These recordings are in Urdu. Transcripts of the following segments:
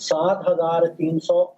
7,300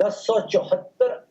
1074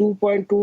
2.2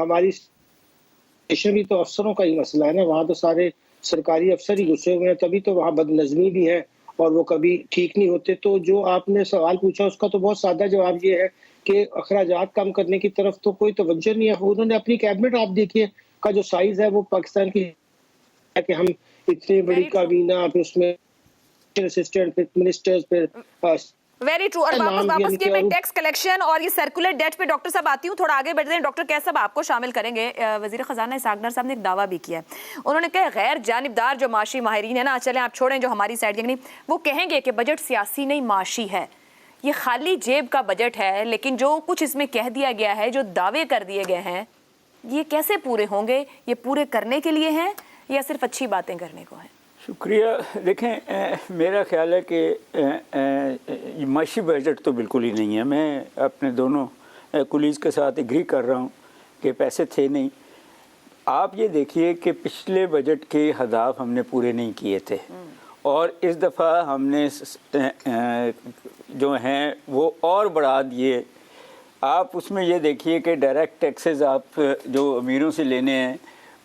ہماری اسٹیشنری تو افسروں کا ہی مسئلہ ہے نا, وہاں تو سارے سرکاری افسر ہی گھسے ہوئے ہیں, تبھی تو وہاں بد نظمی بھی ہے اور وہ کبھی ٹھیک نہیں ہوتے. تو جو آپ نے سوال پوچھا اس کا تو بہت سادہ جواب یہ ہے کہ اخراجات کم کرنے کی طرف تو کوئی توجہ نہیں ہے. انہوں نے اپنی کیبنٹ آپ دیکھیے کا جو سائز ہے وہ پاکستان کی ہے کہ ہم اتنی بڑی کابینہ, پھر اس میں اسسٹنٹ, پھر منسٹرز, پھر ویری ٹرو. اور نام واپس یعنی کے کہ میں ٹیکس کلیکشن اور یہ سرکولر ڈیٹ پہ ڈاکٹر صاحب آتی ہوں, تھوڑا آگے بڑھتے ہیں. ڈاکٹر کیس صاحب آپ کو شامل کریں گے. وزیر خزانہ اسحاق ڈار صاحب نے ایک دعویٰ بھی کیا ہے, انہوں نے کہا غیر جانبدار جو معاشی ماہرین ہیں نا, چلیں آپ چھوڑیں جو ہماری سائڈ یعنی وہ کہیں گے کہ بجٹ سیاسی نہیں معاشی ہے, یہ خالی جیب کا بجٹ ہے, لیکن جو کچھ اس میں کہہ دیا گیا ہے, جو دعوے کر دیے گئے ہیں, یہ کیسے پورے ہوں گے؟ یہ پورے کرنے کے لیے ہیں یا صرف اچھی باتیں کرنے کو ہیں؟ شکریہ. دیکھیں میرا خیال ہے کہ معاشی بجٹ تو بالکل ہی نہیں ہے. میں اپنے دونوں کولیز کے ساتھ ایگری کر رہا ہوں کہ پیسے تھے نہیں. آپ یہ دیکھیے کہ پچھلے بجٹ کے اہداف ہم نے پورے نہیں کیے تھے, اور اس دفعہ ہم نے جو ہیں وہ اور بڑھا دیے. آپ اس میں یہ دیکھیے کہ ڈائریکٹ ٹیکسز آپ جو امیروں سے لینے ہیں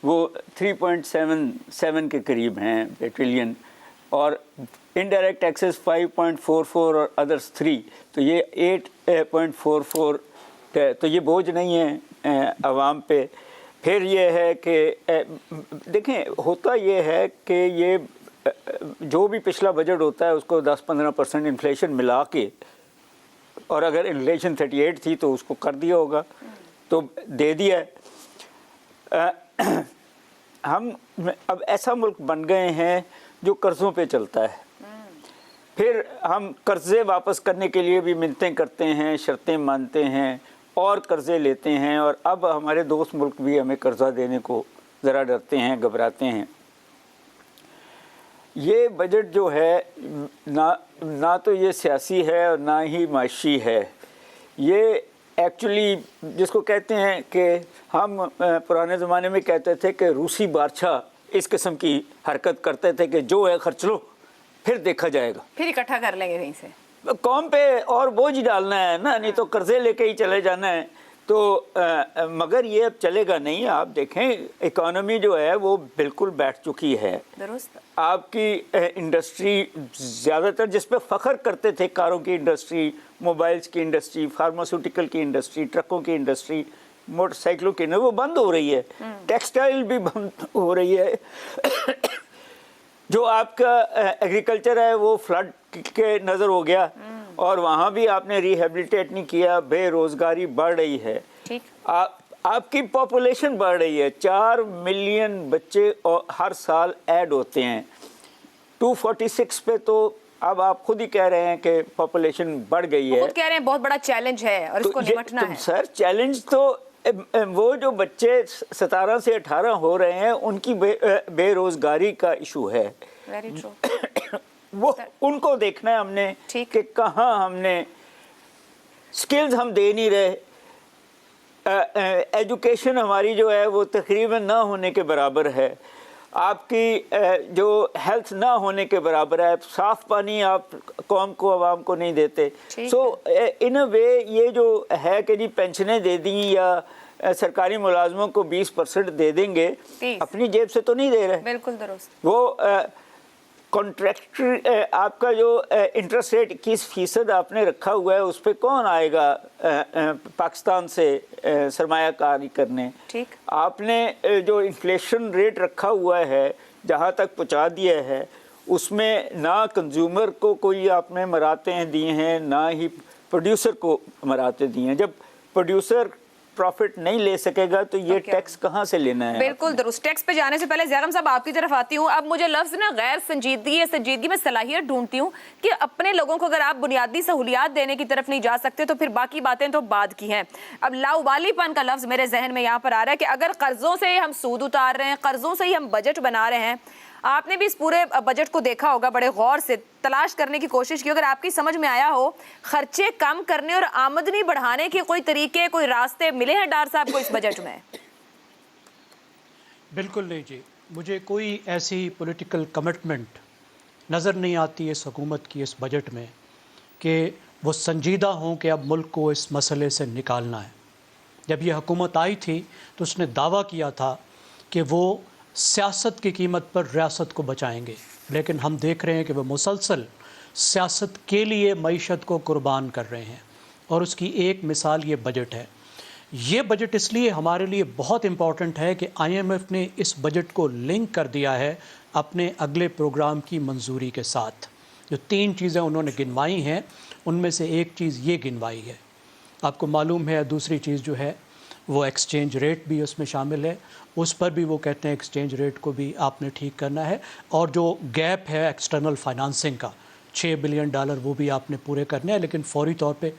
وہ 3.77 کے قریب ہیں ٹریلین, اور انڈائریکٹ ٹیکسز 5.44 اور ادرس 3, تو یہ 8.44. تو یہ بوجھ نہیں ہے عوام پہ. پھر یہ ہے کہ دیکھیں ہوتا یہ ہے کہ یہ جو بھی پچھلا بجٹ ہوتا ہے اس کو 10-15% انفلیشن ملا کے, اور اگر انفلیشن 38 تھی تو اس کو کر دیا ہوگا, تو دے دیا ہے. ہم اب ایسا ملک بن گئے ہیں جو قرضوں پہ چلتا ہے. پھر ہم قرضے واپس کرنے کے لیے بھی منتیں کرتے ہیں, شرطیں مانتے ہیں اور قرضے لیتے ہیں, اور اب ہمارے دوست ملک بھی ہمیں قرضہ دینے کو ذرا ڈرتے ہیں, گھبراتے ہیں. یہ بجٹ جو ہے نہ تو یہ سیاسی ہے اور نہ ہی معاشی ہے. یہ ایکچولی جس کو کہتے ہیں کہ ہم پرانے زمانے میں کہتے تھے کہ روسی بادشاہ اس قسم کی حرکت کرتے تھے کہ جو ہے خرچ لو پھر دیکھا جائے گا, پھر اکٹھا کر لیں گے کہیں سے. قوم پہ اور بوجھ ڈالنا ہے نا, نہیں تو قرضے لے کے ہی چلے جانا ہے. تو مگر یہ اب چلے گا نہیں. آپ دیکھیں اکانومی جو ہے وہ بالکل بیٹھ چکی ہے. درست. آپ کی انڈسٹری زیادہ تر جس پہ فخر کرتے تھے, کاروں کی انڈسٹری, موبائلز کی انڈسٹری, فارماسیوٹیکل کی انڈسٹری, ٹرکوں کی انڈسٹری, موٹر سائیکلوں کی, وہ بند ہو رہی ہے. ٹیکسٹائل بھی بند ہو رہی ہے. جو آپ کا ایگریکلچر ہے وہ فلڈ کے نظر ہو گیا, اور وہاں بھی آپ نے ریہیبلیٹیٹ نہیں کیا. بے روزگاری بڑھ رہی ہے. آپ کی پاپولیشن بڑھ رہی ہے. 4 ملین بچے ہر سال ایڈ ہوتے ہیں. 246 پہ تو اب آپ خود ہی کہہ رہے ہیں کہ پاپولیشن بڑھ گئی ہے. خود کہہ رہے ہیں بہت بڑا چیلنج ہے اور اس کو نمٹنا ہے. سر چیلنج تو وہ جو بچے 17 سے 18 ہو رہے ہیں ان کی بے روزگاری کا ایشو ہے. وہ ان کو دیکھنا ہے ہم نے کہ کہاں ہم نے سکلز ہم دے نہیں رہے. ایجوکیشن ہماری جو ہے وہ تقریباً نہ ہونے کے برابر ہے. آپ کی جو ہیلتھ نہ ہونے کے برابر ہے. صاف پانی آپ قوم کو, عوام کو نہیں دیتے. سو ان اے وے یہ جو ہے کہ جی پینشنیں دے دیں یا سرکاری ملازموں کو 20% دے دیں گے, اپنی جیب سے تو نہیں دے رہے. بالکل درست. وہ کانٹریکٹ آپ کا جو انٹرسٹ ریٹ 21% آپ نے رکھا ہوا ہے, اس پہ کون آئے گا پاکستان سے سرمایہ کاری کرنے. آپ نے جو انفلیشن ریٹ رکھا ہوا ہے جہاں تک پہنچا دیا ہے, اس میں نہ کنزیومر کو کوئی آپ نے مراتے دیے ہیں, نہ ہی پروڈیوسر کو مراتے دیے ہیں. جب پروڈیوسر پروفٹ نہیں لے سکے گا تو یہ ٹیکس کہاں سے لینا ہے؟ بالکل درست. ٹیکس پہ جانے سے پہلے زیغم صاحب آپ کی طرف آتی ہوں. اب مجھے لفظ نا غیر سنجیدگی یا سنجیدگی میں صلاحیت ڈھونڈتی ہوں کہ اپنے لوگوں کو اگر آپ بنیادی سہولیات دینے کی طرف نہیں جا سکتے تو پھر باقی باتیں تو بعد کی ہیں. اب لاؤبالی پن کا لفظ میرے ذہن میں یہاں پر آ رہا ہے کہ اگر قرضوں سے ہم سود اتار رہے ہیں, قرضوں سے ہی ہم بجٹ بنا رہے ہیں. آپ نے بھی اس پورے بجٹ کو دیکھا ہوگا, بڑے غور سے تلاش کرنے کی کوشش کی. اگر آپ کی سمجھ میں آیا ہو خرچے کم کرنے اور آمدنی بڑھانے کے کوئی طریقے, کوئی راستے ملے ہیں ڈار صاحب کو اس بجٹ میں؟ بالکل نہیں جی, مجھے کوئی ایسی پولیٹیکل کمٹمنٹ نظر نہیں آتی اس حکومت کی اس بجٹ میں کہ وہ سنجیدہ ہوں کہ اب ملک کو اس مسئلے سے نکالنا ہے. جب یہ حکومت آئی تھی تو اس نے دعویٰ کیا تھا کہ وہ سیاست کی قیمت پر ریاست کو بچائیں گے، لیکن ہم دیکھ رہے ہیں کہ وہ مسلسل سیاست کے لیے معیشت کو قربان کر رہے ہیں، اور اس کی ایک مثال یہ بجٹ ہے۔ یہ بجٹ اس لیے ہمارے لیے بہت امپورٹنٹ ہے کہ آئی ایم ایف نے اس بجٹ کو لنک کر دیا ہے اپنے اگلے پروگرام کی منظوری کے ساتھ۔ جو 3 چیزیں انہوں نے گنوائی ہیں ان میں سے ایک چیز یہ گنوائی ہے، آپ کو معلوم ہے۔ دوسری چیز جو ہے وہ ایکسچینج ریٹ بھی اس میں شامل ہے، اس پر بھی وہ کہتے ہیں ایکسچینج ریٹ کو بھی آپ نے ٹھیک کرنا ہے، اور جو گیپ ہے ایکسٹرنل فائنانسنگ کا $6 بلین وہ بھی آپ نے پورے کرنے ہیں، لیکن فوری طور پہ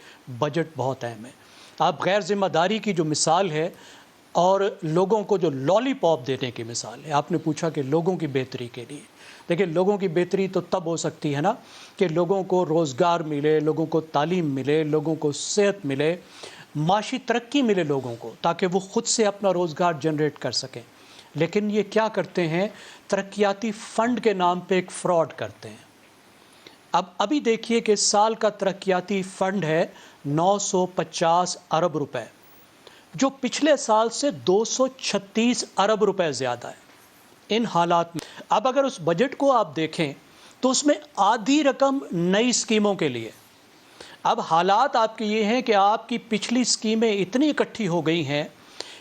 بجٹ بہت اہم ہے۔ آپ غیر ذمہ داری کی جو مثال ہے اور لوگوں کو جو لالی پاپ دینے کی مثال ہے، آپ نے پوچھا کہ لوگوں کی بہتری کے لیے، دیکھیں لوگوں کی بہتری تو تب ہو سکتی ہے نا کہ لوگوں کو روزگار ملے، لوگوں کو تعلیم ملے، لوگوں کو صحت ملے، معاشی ترقی ملے لوگوں کو، تاکہ وہ خود سے اپنا روزگار جنریٹ کر سکیں۔ لیکن یہ کیا کرتے ہیں؟ ترقیاتی فنڈ کے نام پہ ایک فراڈ کرتے ہیں۔ ابھی دیکھیے کہ سال کا ترقیاتی فنڈ ہے 950 ارب روپے، جو پچھلے سال سے 236 ارب روپے زیادہ ہے۔ ان حالات میں اب اگر اس بجٹ کو آپ دیکھیں تو اس میں آدھی رقم نئی اسکیموں کے لیے۔ اب حالات آپ کے یہ ہیں کہ آپ کی پچھلی اسکیمیں اتنی اکٹھی ہو گئی ہیں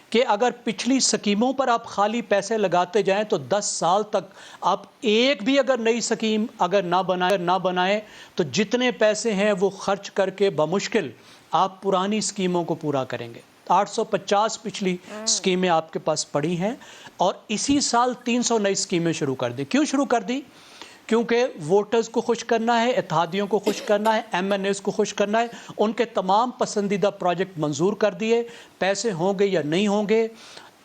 کہ اگر پچھلی اسکیموں پر آپ خالی پیسے لگاتے جائیں تو 10 سال تک آپ ایک بھی اگر نئی اسکیم اگر نہ بنائیں تو جتنے پیسے ہیں وہ خرچ کر کے بمشکل آپ پرانی اسکیموں کو پورا کریں گے۔ 850 پچھلی اسکیمیں آپ کے پاس پڑی ہیں، اور اسی سال 300 نئی اسکیمیں شروع کر دی۔ کیوں شروع کر دی؟ کیونکہ ووٹرز کو خوش کرنا ہے، اتحادیوں کو خوش کرنا ہے، ایم این ایز کو خوش کرنا ہے۔ ان کے تمام پسندیدہ پروجیکٹ منظور کر دیے، پیسے ہوں گے یا نہیں ہوں گے۔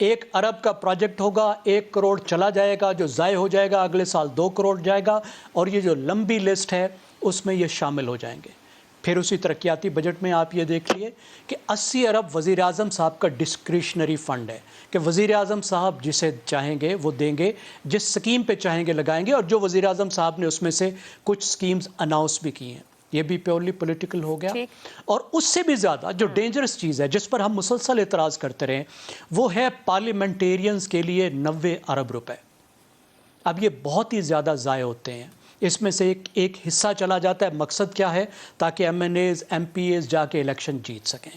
1 ارب کا پروجیکٹ ہوگا، 1 کروڑ چلا جائے گا، جو ضائع ہو جائے گا اگلے سال 2 کروڑ جائے گا، اور یہ جو لمبی لسٹ ہے اس میں یہ شامل ہو جائیں گے۔ پھر اسی ترقیاتی بجٹ میں آپ یہ دیکھ لیے کہ 80 ارب وزیر اعظم صاحب کا ڈسکریشنری فنڈ ہے، کہ وزیر اعظم صاحب جسے چاہیں گے وہ دیں گے، جس سکیم پہ چاہیں گے لگائیں گے، اور جو وزیر اعظم صاحب نے اس میں سے کچھ سکیمز اناؤنس بھی کی ہیں۔ یہ بھی پیورلی پولیٹیکل ہو گیا۔ اور اس سے بھی زیادہ جو ڈینجرس چیز ہے جس پر ہم مسلسل اعتراض کرتے رہے، وہ ہے پارلیمنٹیرینز کے لیے 90 ارب روپے۔ اب یہ بہت ہی زیادہ ضائع ہوتے ہیں، اس میں سے ایک حصہ چلا جاتا ہے۔ مقصد کیا ہے؟ تاکہ MNAs MPAs جا کے الیکشن جیت سکیں۔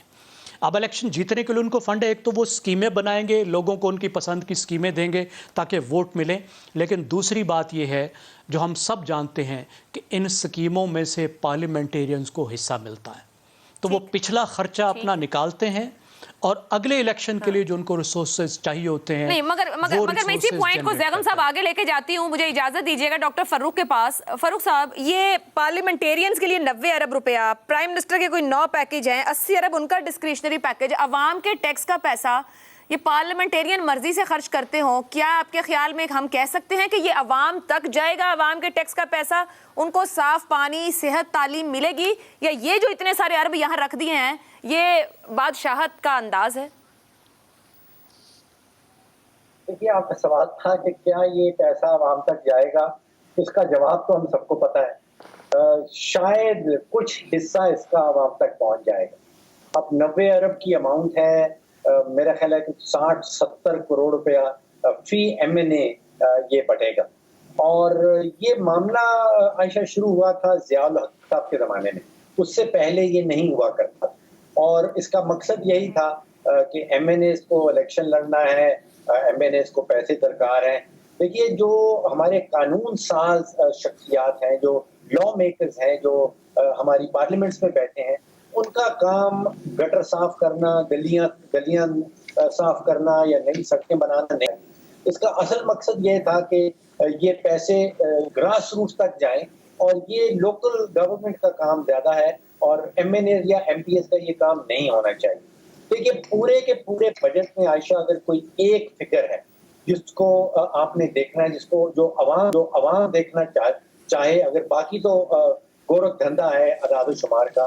اب الیکشن جیتنے کے لیے ان کو فنڈ ہے، ایک تو وہ اسکیمیں بنائیں گے، لوگوں کو ان کی پسند کی اسکیمیں دیں گے تاکہ ووٹ ملیں، لیکن دوسری بات یہ ہے جو ہم سب جانتے ہیں کہ ان اسکیموں میں سے پارلیمنٹیرینز کو حصہ ملتا ہے، تو وہ پچھلا خرچہ اپنا نکالتے ہیں، اور اگلے الیکشن کے لیے جو ان کو ریسورسز چاہیے ہوتے ہیں۔ نہیں مگر میں اسی پوائنٹ کو زیغم صاحب آگے لے کے جاتی ہوں، مجھے اجازت دیجیے گا ڈاکٹر فاروق کے پاس۔ فاروق صاحب، یہ پارلیمنٹیرینز کے لیے 90 ارب روپیہ، پرائم منسٹر کے کوئی 9 پیکج ہیں، 80 ارب ان کا ڈسکریشنری پیکج، عوام کے ٹیکس کا پیسہ یہ پارلیمنٹیرین مرضی سے خرچ کرتے ہوں، کیا آپ کے خیال میں ہم کہہ سکتے ہیں کہ یہ عوام تک جائے گا؟ عوام کے ٹیکس کا پیسہ، ان کو صاف پانی، صحت، تعلیم ملے گی، یا یہ جو اتنے سارے ارب یہاں رکھ دیے ہیں یہ بادشاہت کا انداز ہے؟ دیکھیے، آپ کا سوال تھا کہ کیا یہ پیسہ عوام تک جائے گا، اس کا جواب تو ہم سب کو پتہ ہے، شاید کچھ حصہ اس کا عوام تک پہنچ جائے گا۔ اب 90 ارب کی اماؤنٹ ہے، میرا خیال ہے کہ 60-70 کروڑ روپیہ فی ایم این اے یہ بٹے گا، اور یہ معاملہ عائشہ شروع ہوا تھا ضیاء الحق صاحب کے زمانے میں، اس سے پہلے یہ نہیں ہوا کرتا، اور اس کا مقصد یہی تھا کہ ایم این ایز کو الیکشن لڑنا ہے، ایم این ایز کو پیسے درکار ہیں۔ دیکھیے، جو ہمارے قانون ساز شخصیات ہیں، جو لا میکرز ہیں، جو ہماری پارلیمنٹس میں بیٹھے ہیں، ان کا کام گٹر صاف کرنا، گلیاں صاف کرنا یا نئی سڑکیں بنانا نہیں۔ اس کا اصل مقصد یہ تھا کہ یہ پیسے گراس روٹ تک جائیں، اور یہ لوکل گورنمنٹ کا کام زیادہ ہے، اور ایم این ایز یا ایم پی ایس کا یہ کام نہیں ہونا چاہیے۔ دیکھیے، پورے کے پورے بجٹ میں عائشہ اگر کوئی ایک فگر ہے جس کو آپ نے دیکھنا ہے، جس کو جو عوام دیکھنا چاہے، اگر باقی تو گورکھ دھندا ہے اعداد و شمار کا،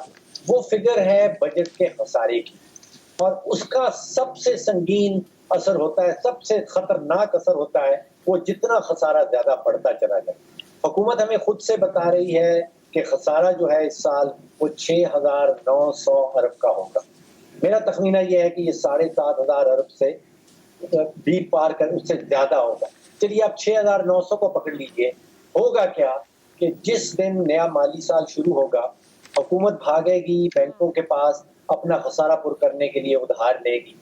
وہ فگر ہے بجٹ کے خسارے کی، اور اس کا سب سے سنگین اثر ہوتا ہے، سب سے خطرناک اثر ہوتا ہے وہ جتنا خسارہ زیادہ بڑھتا چلا جائے۔ حکومت ہمیں خود سے بتا رہی ہے کہ خسارہ جو ہے اس سال وہ 6,900 ارب کا ہوگا، میرا تخمینہ یہ ہے کہ یہ 7,500 ارب سے بھی پار کر اس سے زیادہ ہوگا. چلیے آپ 6,900 کو پکڑ لیجئے. ہوگا کیا کہ جس دن نیا مالی سال شروع ہوگا حکومت بھاگے گی بینکوں کے پاس اپنا خسارہ پر کرنے کے لیے ادھار لے گی.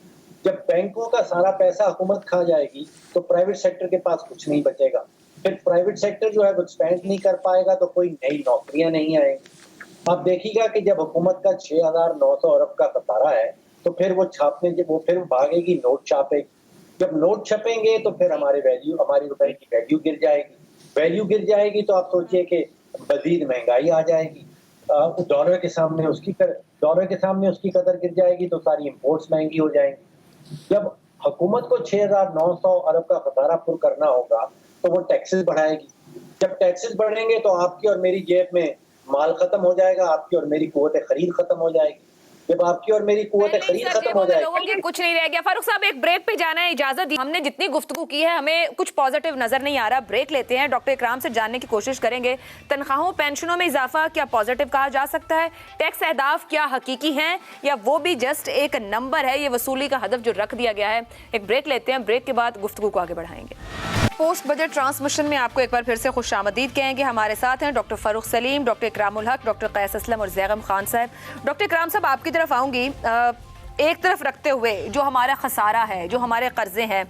جب بینکوں کا سارا پیسہ حکومت کھا جائے گی تو پرائیویٹ سیکٹر کے پاس کچھ نہیں بچے گا. پھر پرائیویٹ سیکٹر جو ہے وہ اسپینڈ نہیں کر پائے گا تو کوئی نئی نوکریاں نہیں آئیں گی. آپ دیکھیے گا کہ جب حکومت کا 6,900 ارب کا خسارہ ہے تو پھر وہ پھر بھاگے گی نوٹ چھاپے گی. جب نوٹ چھپیں گے تو پھر ہماری روپے کی ویلیو گر جائے گی. ویلیو گر جائے گی تو آپ سوچئے کہ مزید مہنگائی آ جائے گی. ڈالر کے سامنے اس کی قدر گر جائے گی تو ساری امپورٹس مہنگی ہو جائیں گی. جب حکومت کو 6,900 ارب کا خسارہ پر کرنا ہوگا تو وہ ٹیکسز بڑھائے گی. جب ٹیکسز بڑھیں گے تو آپ کی اور میری جیب میں مال ختم ہو جائے گا, آپ کی اور میری قوت خرید ختم ہو جائے گی. جب آپ کی اور میری قوت خرید ختم ہو جائے لوگوں کے کچھ نہیں رہ گیا. فاروق صاحب ایک بریک پہ جانا ہے, اجازت دی. ہم نے جتنی گفتگو کی ہے ہمیں کچھ پازیٹیو نظر نہیں آ رہا. بریک لیتے ہیں, ڈاکٹر اکرام سے جاننے کی کوشش کریں گے تنخواہوں پینشنوں میں اضافہ کیا پازیٹیو کہا جا سکتا ہے, ٹیکس اہداف کیا حقیقی ہیں یا وہ بھی جسٹ ایک نمبر ہے, یہ وصولی کا ہدف جو رکھ دیا گیا ہے. ایک بریک لیتے ہیں, بریک کے بعد گفتگو کو آگے بڑھائیں گے. پوسٹ بجٹ ٹرانسمیشن میں آپ کو ایک بار پھر سے خوش آمدید کہیں گے. ہمارے ساتھ ہیں ڈاکٹر فاروق سلیم, ڈاکٹر اکرام الحق, ڈاکٹر قیس اسلم اور زیغم خان صاحب. ڈاکٹر اکرام صاحب آپ کی طرف آؤں گی. ایک طرف رکھتے ہوئے جو ہمارا خسارہ ہے, جو ہمارے قرضے ہیں,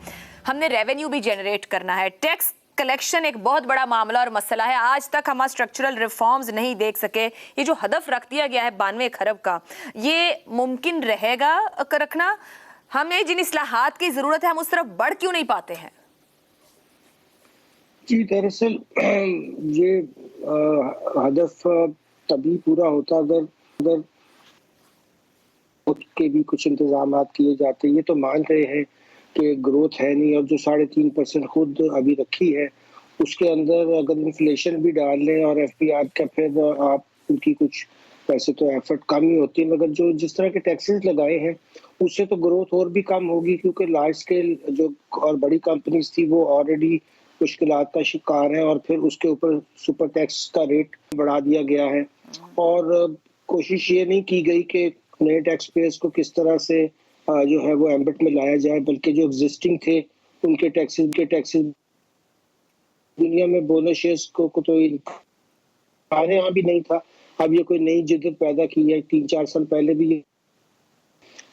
ہم نے ریونیو بھی جنریٹ کرنا ہے. ٹیکس کلیکشن ایک بہت بڑا معاملہ اور مسئلہ ہے. آج تک ہم اسٹرکچرل ریفارمز نہیں دیکھ سکے. یہ جو ہدف رکھ دیا گیا ہے 92 کھرب کا, یہ ممکن رہے گا رکھنا؟ ہمیں جن اصلاحات کی ضرورت ہے ہم اس طرف بڑھ کیوں نہیں پاتے ہیں؟ جی دراصل یہ ہدف تبھی پورا ہوتا اگر کے بھی کچھ انتظامات کیے جاتے. یہ تو مان رہے ہیں کہ گروتھ ہے نہیں, اور جو 3.5% خود ابھی رکھی ہے اس کے اندر اگر انفلیشن بھی ڈال لیں اور ایف پی آر کا پھر آپ ان کی کچھ پیسے تو ایفرٹ کم ہی ہوتی ہے, مگر جو جس طرح کے ٹیکسز لگائے ہیں اس سے تو گروتھ اور بھی کم ہوگی, کیونکہ لارج اسکیل جو اور بڑی کمپنیز تھی وہ آلریڈی مشکلات کا شکار ہے, اور پھر اس کے اوپر سپر ٹیکس کا ریٹ بڑھا دیا گیا ہے. اور کوشش یہ نہیں کی گئی کہ نئے ٹیکس پیئرز کو کس طرح سے جو ہے وہ ایمبٹ میں لایا جائے, بلکہ جو ایگزسٹنگ تھے ان کے ٹیکسز دنیا میں بونس شیئرز کو تو ہمارے یہاں بھی نہیں تھا. اب یہ کوئی نئی جدت پیدا کی ہے, 3-4 سال پہلے بھی.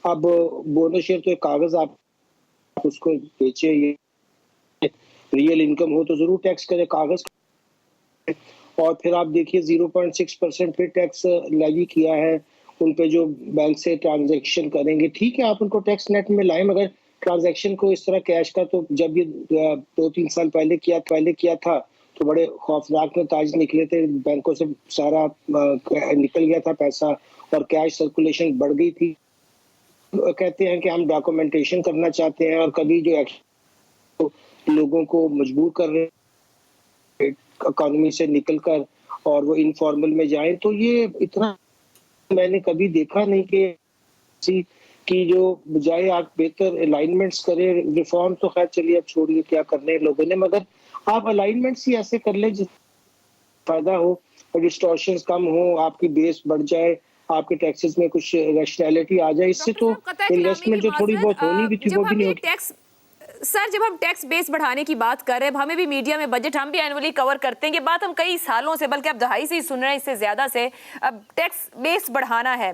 اب بونس شیئر تو ایک کاغذ, آپ اس کو بیچے, یہ ریئل انکم ہو تو ضرور ٹیکس کرے کاغذ. اور پھر آپ دیکھیے 0.6% پھر ٹیکس لیوی کیا ہے ان پہ جو بینک سے ٹرانزیکشن کریں گے. ٹھیک ہے آپ ان کو ٹیکس نیٹ میں لائیں, مگر ٹرانزیکشن کو اس طرح کیش کا تو جب یہ 2-3 سال پہلے کیا تھا تو بڑے خوفناک نتائج نکلے تھے. بینکوں سے سارا نکل گیا تھا پیسہ اور کیش سرکولیشن بڑھ گئی تھی. کہتے ہیں کہ ہم ڈاکومنٹیشن کرنا چاہتے ہیں, اور کبھی جو لوگوں کو مجبور کر رہے ہیں اکانومی سے نکل کر اور وہ انفارمل میں جائیں, تو یہ اتنا میں نے کبھی دیکھا نہیں کہ جو بجائے آپ بہتر الائنمنٹس کریں. ریفارم تو خیر چلیے اب چھوڑیے کیا کرنے لوگوں نے, مگر آپ الائنمنٹس ہی ایسے کر لیں جس فائدہ ہو اور ڈسٹورشنز کم ہو, آپ کی بیس بڑھ جائے, آپ کے ٹیکسز میں کچھ ریشنلٹی آ جائے. اس سے تو انویسٹمنٹ جو تھوڑی بہت ہونی بھی تھی وہ بھی نہیں ہوتی. سر جب ہم ٹیکس بیس بڑھانے کی بات کر رہے ہیں, ہمیں بھی میڈیا میں بجٹ ہم بھی اینولی کور کرتے ہیں, یہ بات ہم کئی سالوں سے بلکہ اب دہائی سے ہی سن رہے ہیں, اس سے زیادہ سے اب ٹیکس بیس بڑھانا ہے.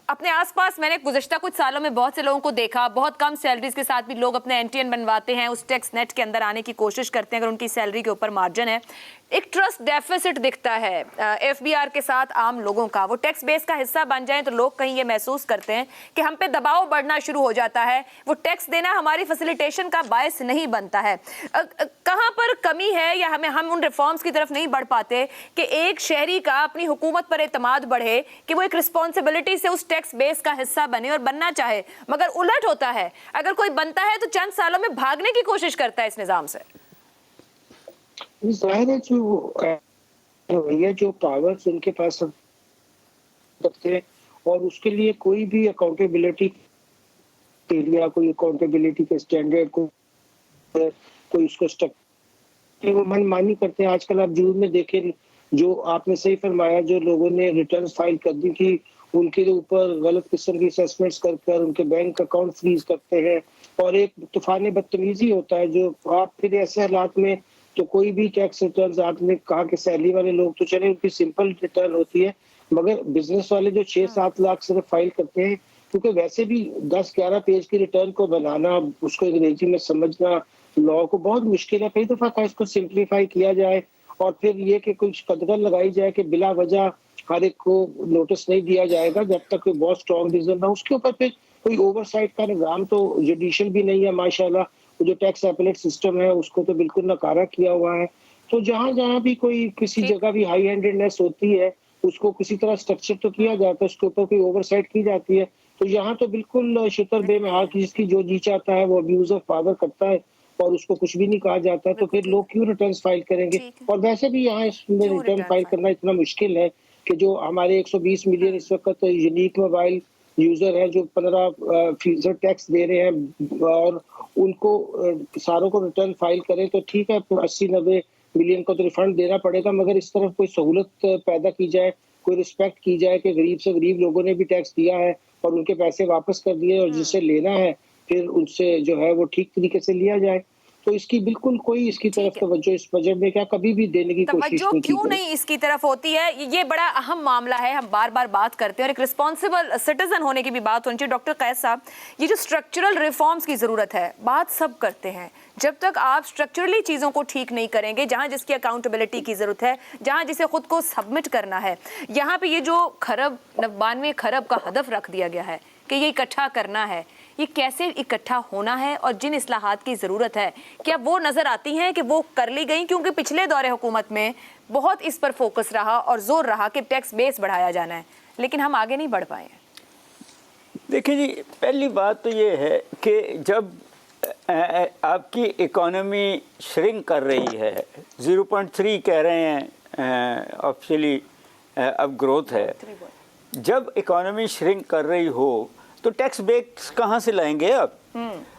اپنے آس پاس میں نے گزشتہ کچھ سالوں میں بہت سے لوگوں کو دیکھا, بہت کم سیلریز کے ساتھ بھی لوگ اپنے NTN بنواتے ہیں, اس ٹیکس نیٹ کے اندر آنے کی کوشش کرتے ہیں اگر ان کی سیلری کے اوپر مارجن ہے. ایک ٹرسٹ ڈیفیسٹ دکھتا ہے FBR کے ساتھ عام لوگوں کا. وہ ٹیکس بیس کا حصہ بن جائیں تو لوگ کہیں یہ محسوس کرتے ہیں کہ ہم پہ دباؤ بڑھنا شروع ہو جاتا ہے, وہ ٹیکس دینا ہماری فیسیلیٹیشن کا باعث نہیں بنتا ہے. کہاں پر کمی ہے یا ہم ان ریفارمز کی طرف نہیں بڑھ پاتے کہ ایک شہری کا اپنی حکومت پر اعتماد بڑھے کہ وہ ایک رسپانسبلٹی سے اس ٹیکس بیس کا حصہ بنے اور بننا چاہے, مگر الٹ ہوتا ہے. اگر کوئی بنتا ہے تو چند سالوں میں بھاگنے کی کوشش کرتا ہے اس نظام سے. ظاہر ہے جو پاورز ان کے پاس رکھتے ہیں, اور اس کے لیے کوئی بھی اکاؤنٹیبلٹی ایریا, کوئی اکاؤنٹیبلٹی کے اسٹینڈرڈ کوئی اس کو وہ من مانی کرتے ہیں. آج کل آپ جون میں دیکھیں, جو آپ نے صحیح فرمایا, جو لوگوں نے ریٹرنز فائل کر دی تھی ان کے اوپر غلط قسم کی اسیسمنٹس کر ان کے بینک اکاؤنٹ فریز کرتے ہیں، اور ایک طوفان بدتمیزی ہوتا ہے جو آپ پھر ایسے حالات میں تو کوئی بھی ٹیکس ریٹرنز، آپ نے کہا کہ سیلری والے لوگ تو چلے ان کی سمپل ریٹرن ہوتی ہے، مگر بزنس والے جو 6-7 لاکھ صرف فائل کرتے ہیں، کیونکہ ویسے بھی 10-11 پیج کی ریٹرن کو بنانا، اس کو انگریزی میں سمجھنا لا کو بہت مشکل ہے. کئی دفعہ اس کو سمپلیفائی کیا جائے اور پھر یہ کہ کچھ قدغن لگائی جائے کہ بلا وجہ ہر ایک کو نوٹس نہیں دیا جائے گا جب تک کوئی بہت اسٹرانگ ریزن نہ. اس کے اوپر پھر کوئی اوور سائٹ کا نظام تو جوڈیشل بھی نہیں ہے ماشاءاللہ. وہ جو ٹیکس اپلیٹ سسٹم ہے اس کو تو بالکل ناکارہ کیا ہوا ہے. تو جہاں جہاں بھی کوئی کسی جگہ بھی ہائی ہینڈیڈنیس ہوتی ہے اس کو کسی طرح اسٹرکچر تو کیا جاتا ہے، اس کے اوپر کوئی اوور سائٹ کی جاتی ہے. تو یہاں تو بالکل شتر بے محال جس کی جو جی چاہتا ہے وہ ابیوز آف پاور کرتا ہے اور اس کو کچھ بھی نہیں کہا جاتا ہے. تو پھر لوگ کیوں ریٹرنز فائل کریں گے؟ اور ویسے بھی یہاں اس میں ریٹرن فائل کرنا اتنا مشکل ہے کہ جو ہمارے 120 ملین اس وقت یونیک موبائل یوزر ہیں جو 15% ٹیکس دے رہے ہیں اور ان کو ساروں کو ریٹرن فائل کریں تو ٹھیک ہے 80-90 ملین کو تو ریفنڈ دینا پڑے گا، مگر اس طرف کوئی سہولت پیدا کی جائے، کوئی رسپیکٹ کی جائے کہ غریب سے غریب لوگوں نے بھی ٹیکس دیا ہے اور ان کے پیسے واپس کر دیے اور جس سے لینا ہے پھر ان سے جو ہے وہ ٹھیک طریقے سے لیا جائے. تو اس کی بالکل کوئی اس کی طرف توجہ اس بجٹ میں کیا کبھی بھی دینے کی کوشش توجہ کیوں نہیں اس کی طرف ہوتی ہے؟ یہ بڑا اہم معاملہ ہے، ہم بار بار بات کرتے ہیں اور ایک رسپانسبل سٹیزن ہونے کی بھی بات ہونی چاہیے. ڈاکٹر قیس صاحب، یہ جو اسٹرکچرل ریفارمز کی ضرورت ہے، بات سب کرتے ہیں، جب تک آپ اسٹرکچرلی چیزوں کو ٹھیک نہیں کریں گے، جہاں جس کی اکاؤنٹیبلٹی کی ضرورت ہے، جہاں جسے خود کو سبمٹ کرنا ہے، یہاں پہ یہ جو 92 کھرب کا ہدف رکھ دیا گیا ہے کہ یہ اکٹھا کرنا ہے، یہ کیسے اکٹھا ہونا ہے اور جن اصلاحات کی ضرورت ہے کیا وہ نظر آتی ہیں کہ وہ کر لی گئیں؟ کیونکہ پچھلے دور حکومت میں بہت اس پر فوکس رہا اور زور رہا کہ ٹیکس بیس بڑھایا جانا ہے، لیکن ہم آگے نہیں بڑھ پائے ہیں. دیکھیں جی، پہلی بات تو یہ ہے کہ جب آپ کی اکانومی شرنک کر رہی ہے، 0.3 کہہ رہے ہیں آفیشلی اب گروتھ ہے، جب اکانومی شرنک کر رہی ہو تو ٹیکس بیس کہاں سے لائیں گے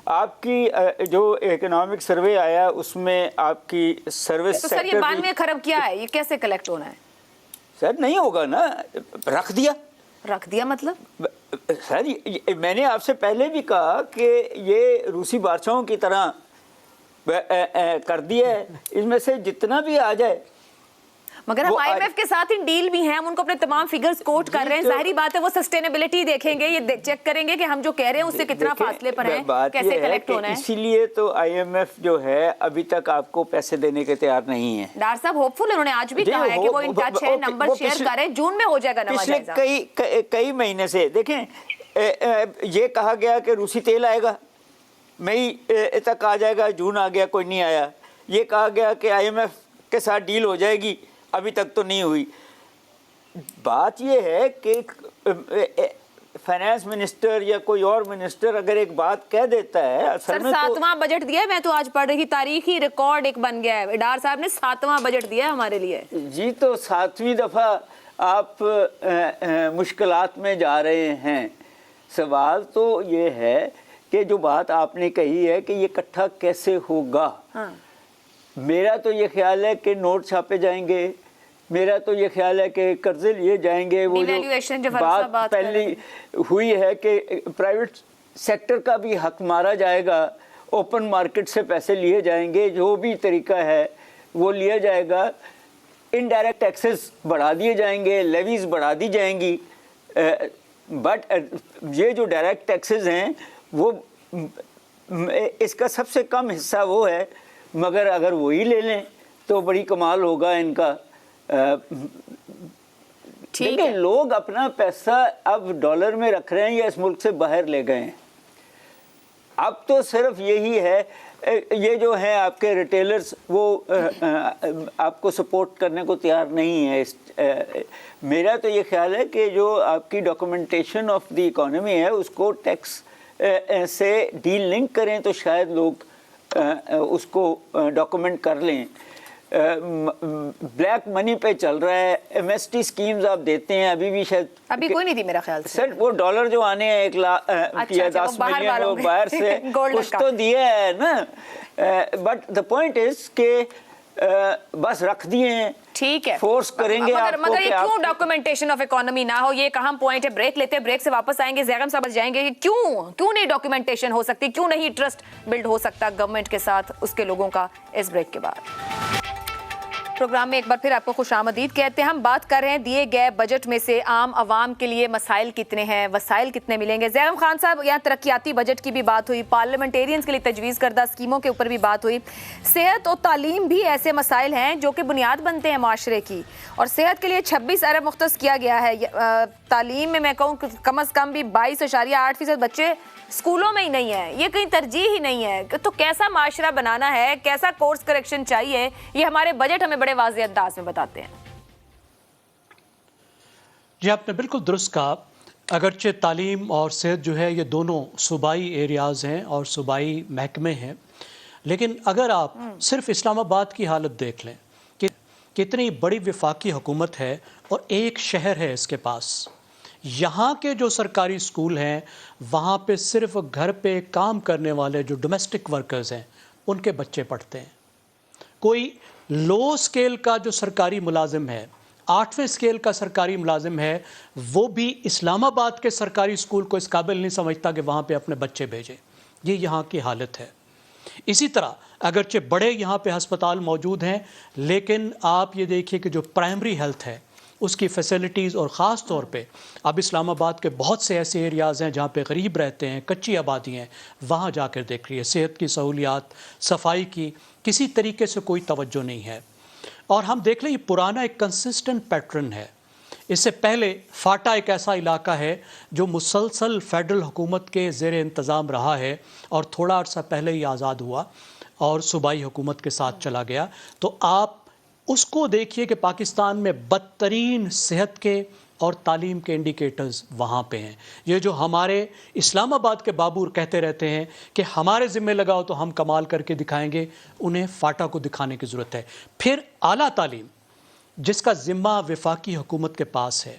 آپ کی جو اکنامک سروے آیا اس میں آپ کی سروس تو سر یہ 92 کھرب کیا ہے، یہ کیسے کلیکٹ ہونا ہے؟ سر نہیں ہوگا نا، رکھ دیا مطلب سر میں نے آپ سے پہلے بھی کہا کہ یہ روسی بادشاہوں کی طرح کر دیا ہے، اس میں سے جتنا بھی آ جائے. مگر ہم آئی ایم ایف کے ساتھ ان ڈیل بھی ہیں، ہم ان کو اپنے تمام فیگرز کوٹ کر رہے ہیں، ظاہری بات ہے وہ سسٹینیبلٹی دیکھیں گے، یہ چیک کریں گے کہ ہم جو کہہ رہے ہیں اس سے کتنا فاصلے پر ہیں، کیسے کلیکٹ ہونا ہے. اسی لیے تو آئی ایم ایف جو ہے ابھی تک آپ کو پیسے دینے کے تیار نہیں ہے. ڈار صاحب ہوپ فل انہوں نے آج بھی کہا ہے کہ وہ ان ٹچ ہے، نمبر شیئر کریں، جون میں ہو جائے گا نواز جائزہ. پچھلے کئی مہینے سے دیکھیں یہ کہا گیا کہ روسی تیل آئے گا، مئی تک آ جائے گا، جون آ گیا کوئی نہیں آیا. یہ کہا گیا کہ آئی ایم ایف کے ساتھ ڈیل ہو جائے گی، ابھی تک تو نہیں ہوئی. بات یہ ہے کہ فائنانس منسٹر یا کوئی اور منسٹر اگر ایک بات کہہ دیتا ہے، سر 7واں بجٹ دیا ہے، میں تو آج پڑھ رہی تاریخی ریکارڈ ایک بن گیا ہے، ڈار صاحب نے 7واں بجٹ دیا ہے ہمارے لیے. جی تو 7ویں دفعہ آپ مشکلات میں جا رہے ہیں. سوال تو یہ ہے کہ جو بات آپ نے کہی ہے کہ یہ اکٹھا کیسے ہوگا. میرا تو یہ خیال ہے کہ نوٹ چھاپے جائیں گے، میرا تو یہ خیال ہے کہ قرضے لیے جائیں گے. وہ جو بات پہلی ہوئی ہے کہ پرائیویٹ سیکٹر کا بھی حق مارا جائے گا، اوپن مارکیٹ سے پیسے لیے جائیں گے، جو بھی طریقہ ہے وہ لیا جائے گا. انڈائریکٹ ٹیکسز بڑھا دیے جائیں گے، لیویز بڑھا دی جائیں گی. بٹ یہ جو ڈائریکٹ ٹیکسز ہیں وہ اس کا سب سے کم حصہ وہ ہے، مگر اگر وہی لے لیں تو بڑی کمال ہوگا ان کا. لیکن لوگ اپنا پیسہ اب ڈالر میں رکھ رہے ہیں یا اس ملک سے باہر لے گئے ہیں. اب تو صرف یہی ہے، یہ جو ہیں آپ کے ریٹیلرز وہ آپ کو سپورٹ کرنے کو تیار نہیں ہے. میرا تو یہ خیال ہے کہ جو آپ کی ڈاکومنٹیشن آف دی اکانومی ہے اس کو ٹیکس سے ڈیل لنک کریں تو شاید لوگ اس کو ڈاکومنٹ کر لیں. بلیک منی پہ چل رہا ہے، ایم ایس ٹی اسکیمز آپ دیتے ہیں، ابھی بھی شاید ابھی کوئی نہیں دی میرا خیال سے. سر وہ ڈالر جو آنے ہیں 1 لاکھ یا 10 ملین وہ باہر سے کچھ تو دیا ہے نا. بٹ دا پوائنٹ از کہ بس رکھ دیے ہیں ٹھیک ہے فورس کریں گے آپ کو مگر یہ کہ کیوں آپ ڈاکومنٹیشن آف اکانومی نہ ہو؟ یہ ایک اہم پوائنٹ ہے. بریک لیتے ہیں, بریک سے واپس آئیں گے, زیغم صاحب جائیں گے. کیوں نہیں ڈاکومنٹیشن ہو سکتی, کیوں نہیں ٹرسٹ بلڈ ہو سکتا گورنمنٹ کے ساتھ اس کے لوگوں کا؟ اس بریک کے بعد پروگرام میں ایک بار پھر آپ کو خوش آمدید کہتے ہیں. ہم بات کر رہے ہیں دیے گئے بجٹ میں سے عام عوام کے لیے مسائل کتنے ہیں, وسائل کتنے ملیں گے. زیغم خان صاحب, یہاں ترقیاتی بجٹ کی بھی بات ہوئی, پارلیمنٹیرینز کے لیے تجویز کردہ اسکیموں کے اوپر بھی بات ہوئی. صحت اور تعلیم بھی ایسے مسائل ہیں جو کہ بنیاد بنتے ہیں معاشرے کی, اور صحت کے لیے 26 ارب مختص کیا گیا ہے. تعلیم میں کہوں کم از کم بھی 22.8% بچے اسکولوں میں ہی نہیں ہیں. یہ کہیں ترجیح ہی نہیں ہے. تو کیسا معاشرہ بنانا ہے, کیسا کورس کریکشن چاہیے, یہ ہمارے بجٹ ہمیں بڑے واضح انداز میں بتاتے ہیں. جی آپ نے بالکل درست کہا. اگرچہ تعلیم اور صحت جو ہے یہ دونوں صوبائی ایریاز ہیں اور صوبائی محکمے ہیں, لیکن اگر آپ صرف اسلام آباد کی حالت دیکھ لیں کہ کتنی بڑی وفاقی حکومت ہے اور ایک شہر ہے اس کے پاس, یہاں کے جو سرکاری اسکول ہیں وہاں پہ صرف گھر پہ کام کرنے والے جو ڈومیسٹک ورکرز ہیں ان کے بچے پڑھتے ہیں. کوئی لو سکیل کا جو سرکاری ملازم ہے, 8ویں سکیل کا سرکاری ملازم ہے, وہ بھی اسلام آباد کے سرکاری اسکول کو اس قابل نہیں سمجھتا کہ وہاں پہ اپنے بچے بھیجے. یہ یہاں کی حالت ہے. اسی طرح اگرچہ بڑے یہاں پہ ہسپتال موجود ہیں, لیکن آپ یہ دیکھیے کہ جو پرائمری ہیلتھ ہے اس کی فیسلٹیز, اور خاص طور پہ اب اسلام آباد کے بہت سے ایسے ایریاز ہیں جہاں پہ غریب رہتے ہیں, کچی آبادی ہیں, وہاں جا کر دیکھ رہی ہے صحت کی سہولیات, صفائی کی کسی طریقے سے کوئی توجہ نہیں ہے. اور ہم دیکھ لیں یہ پرانا ایک کنسسٹنٹ پیٹرن ہے. اس سے پہلے فاٹا ایک ایسا علاقہ ہے جو مسلسل فیڈرل حکومت کے زیر انتظام رہا ہے, اور تھوڑا عرصہ پہلے ہی آزاد ہوا اور صوبائی حکومت کے ساتھ چلا گیا. تو آپ اس کو دیکھیے کہ پاکستان میں بدترین صحت کے اور تعلیم کے انڈیکیٹرز وہاں پہ ہیں. یہ جو ہمارے اسلام آباد کے بابور کہتے رہتے ہیں کہ ہمارے ذمہ لگاؤ تو ہم کمال کر کے دکھائیں گے, انہیں فاٹا کو دکھانے کی ضرورت ہے. پھر اعلیٰ تعلیم جس کا ذمہ وفاقی حکومت کے پاس ہے,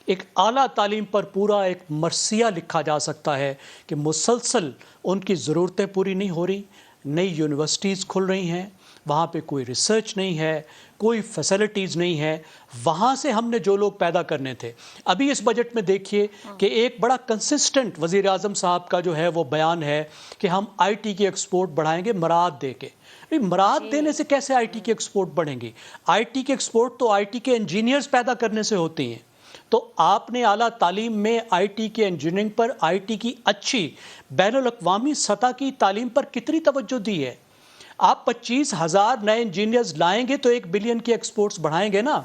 ایک اعلیٰ تعلیم پر پورا ایک مرثیہ لکھا جا سکتا ہے کہ مسلسل ان کی ضرورتیں پوری نہیں ہو رہی, نئی یونیورسٹیز کھل رہی ہیں, وہاں پہ کوئی ریسرچ نہیں ہے, کوئی فیسلٹیز نہیں ہے, وہاں سے ہم نے جو لوگ پیدا کرنے تھے. ابھی اس بجٹ میں دیکھیے کہ ایک بڑا کنسسٹنٹ وزیر اعظم صاحب کا جو ہے وہ بیان ہے کہ ہم آئی ٹی کی ایکسپورٹ بڑھائیں گے مراعات دے کے. مراعات دینے سے کیسے آئی ٹی کی ایکسپورٹ بڑھیں گی؟ آئی ٹی کی ایکسپورٹ تو آئی ٹی کے انجینئرز پیدا کرنے سے ہوتی ہیں. تو آپ نے اعلیٰ تعلیم میں آئی ٹی کی انجینئرنگ پر, آئی ٹی کی اچھی بین الاقوامی سطح کی تعلیم پر کتنی توجہ دی ہے؟ آپ 25,000 نئے انجینئرز لائیں گے تو 1 بلین کی ایکسپورٹس بڑھائیں گے نا.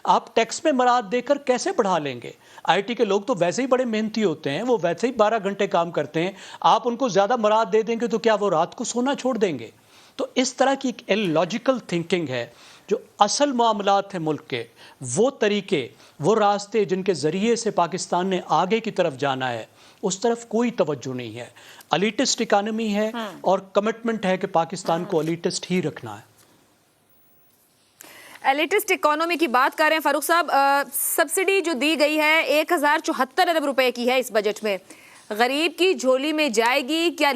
آپ ٹیکس میں مراعات دے کر کیسے بڑھا لیں گے؟ آئی ٹی کے لوگ تو ویسے ہی بڑے محنتی ہوتے ہیں, وہ ویسے ہی 12 گھنٹے کام کرتے ہیں, آپ ان کو زیادہ مراعات دے دیں گے تو کیا وہ رات کو سونا چھوڑ دیں گے؟ تو اس طرح کی ایک اللاجیکل تھنکنگ ہے. جو اصل معاملات ہیں ملک کے, وہ طریقے, وہ راستے جن کے ذریعے سے پاکستان نے آگے کی طرف جانا ہے, اس طرف کوئی توجہ نہیں ہے. الیٹسٹ اکانومی ہے اور کمٹمنٹ ہے کہ پاکستان کو الیٹسٹ ہی رکھنا ہے. ایلیٹسٹ اکانومی کی بات کر رہے ہیں فاروق صاحب. سبسڈی جو دی گئی ہے 1074 ارب روپے کی ہے اس بجٹ میں, غریب کی جھولی میں جائے گی کیا؟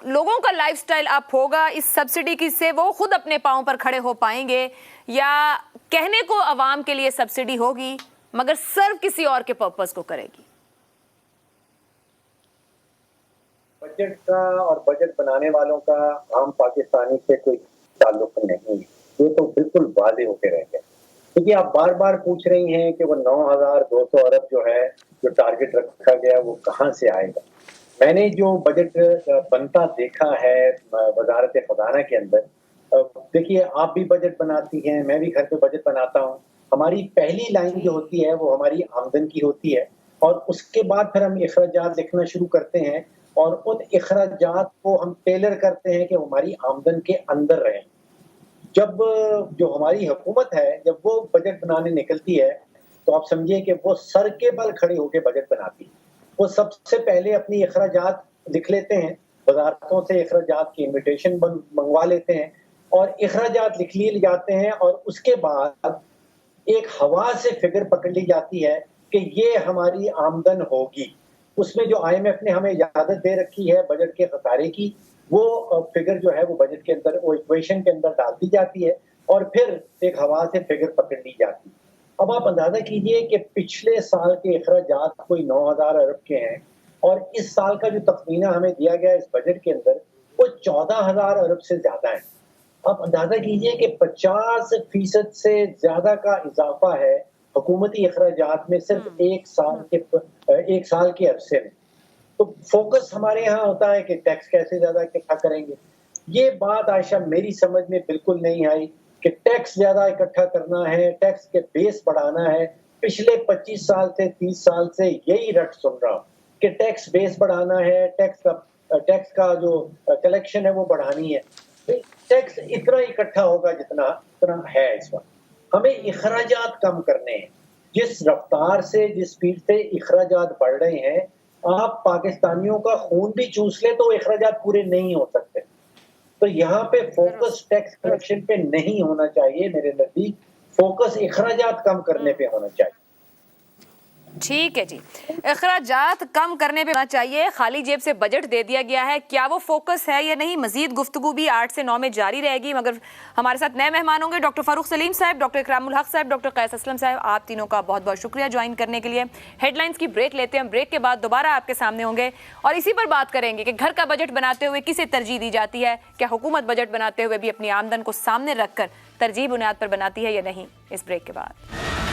لوگوں کا لائف سٹائل اپ ہوگا اس سبسڈی کی سے, وہ خود اپنے پاؤں پر کھڑے ہو پائیں گے, یا کہنے کو عوام کے لیے سبسڈی ہوگی مگر سرو کسی اور کے پرپس کو کرے گی؟ بجٹ کا اور بجٹ بنانے والوں کا عام پاکستانی سے کوئی تعلق نہیں, یہ تو بالکل واضح ہو کے رہ گئے. کیونکہ آپ بار بار پوچھ رہی ہیں کہ وہ 9,200 ارب جو ہے جو ٹارگٹ رکھا گیا وہ کہاں سے آئے گا. میں نے جو بجٹ بنتا دیکھا ہے وزارت خزانہ کے اندر, دیکھیے آپ بھی بجٹ بناتی ہیں, میں بھی گھر پہ بجٹ بناتا ہوں. ہماری پہلی لائن جو ہوتی ہے وہ ہماری آمدن کی ہوتی ہے, اور اس کے بعد پھر ہم اخراجات لکھنا شروع کرتے ہیں, اور ان اخراجات کو ہم ٹیلر کرتے ہیں کہ ہماری آمدن کے اندر رہیں. جب جو ہماری حکومت ہے جب وہ بجٹ بنانے نکلتی ہے تو آپ سمجھیے کہ وہ سر کے بل کھڑے ہو کے بجٹ بناتی ہے. وہ سب سے پہلے اپنی اخراجات لکھ لیتے ہیں, وزارتوں سے اخراجات کی انویٹیشن منگوا لیتے ہیں, اور اخراجات لکھ لیے جاتے ہیں, اور اس کے بعد ایک ہوا سے فگر پکڑ لی جاتی ہے کہ یہ ہماری آمدن ہوگی. اس میں جو آئی ایم ایف نے ہمیں اجازت دے رکھی ہے بجٹ کے خسارے کی, وہ فگر جو ہے وہ بجٹ کے اندر, وہ ایکویشن کے اندر ڈال دی جاتی ہے. اور پھر ایک ہوا سے فگر پکڑ لی جاتی. اب آپ اندازہ کیجئے کہ پچھلے سال کے اخراجات کوئی 9,000 ارب کے ہیں اور اس سال کا جو تخمینہ ہمیں دیا گیا اس بجٹ کے اندر وہ 14,000 ارب سے زیادہ ہے. آپ اندازہ کیجئے کہ 50% سے زیادہ کا اضافہ ہے حکومتی اخراجات میں صرف ایک سال کے عرصے میں. تو فوکس ہمارے یہاں ہوتا ہے کہ ٹیکس کیسے زیادہ اکٹھا کریں گے. یہ بات عائشہ میری سمجھ میں بالکل نہیں آئی کہ ٹیکس زیادہ اکٹھا کرنا ہے, ٹیکس کے بیس بڑھانا ہے. پچھلے 25 سال سے 30 سال سے یہی رٹ سن رہا ہوں کہ ٹیکس بیس بڑھانا ہے, ٹیکس کا جو کلیکشن ہے وہ بڑھانی ہے. ٹیکس اتنا اکٹھا ہوگا جتنا ہے اس وقت. ہمیں اخراجات کم کرنے ہیں. جس رفتار سے جس سپیڈ سے اخراجات بڑھ رہے ہیں, آپ پاکستانیوں کا خون بھی چوس لیں تو اخراجات پورے نہیں ہو سکتے. تو یہاں پہ فوکس ٹیکس کلیکشن پہ نہیں ہونا چاہیے. میرے نزدیک فوکس اخراجات کم کرنے پہ ہونا چاہیے. ٹھیک ہے جی, اخراجات کم کرنے پہ ہونا چاہیے. خالی جیب سے بجٹ دے دیا گیا ہے, کیا وہ فوکس ہے یا نہیں؟ مزید گفتگو بھی 8 سے 9 میں جاری رہے گی, مگر ہمارے ساتھ نئے مہمان ہوں گے. ڈاکٹر فاروق سلیم صاحب, ڈاکٹر اکرام الحق صاحب, ڈاکٹر قیس اسلم صاحب, آپ تینوں کا بہت بہت شکریہ جوائن کرنے کے لیے. ہیڈ لائنز کی بریک لیتے ہیں, بریک کے بعد دوبارہ آپ کے سامنے ہوں گے اور اسی پر بات کریں گے کہ گھر کا بجٹ بناتے ہوئے کسے ترجیح دی جاتی ہے, کیا حکومت بجٹ بناتے ہوئے بھی اپنی آمدن کو سامنے رکھ کر ترجیح بنیاد پر بناتی ہے یا نہیں. اس بریک کے بعد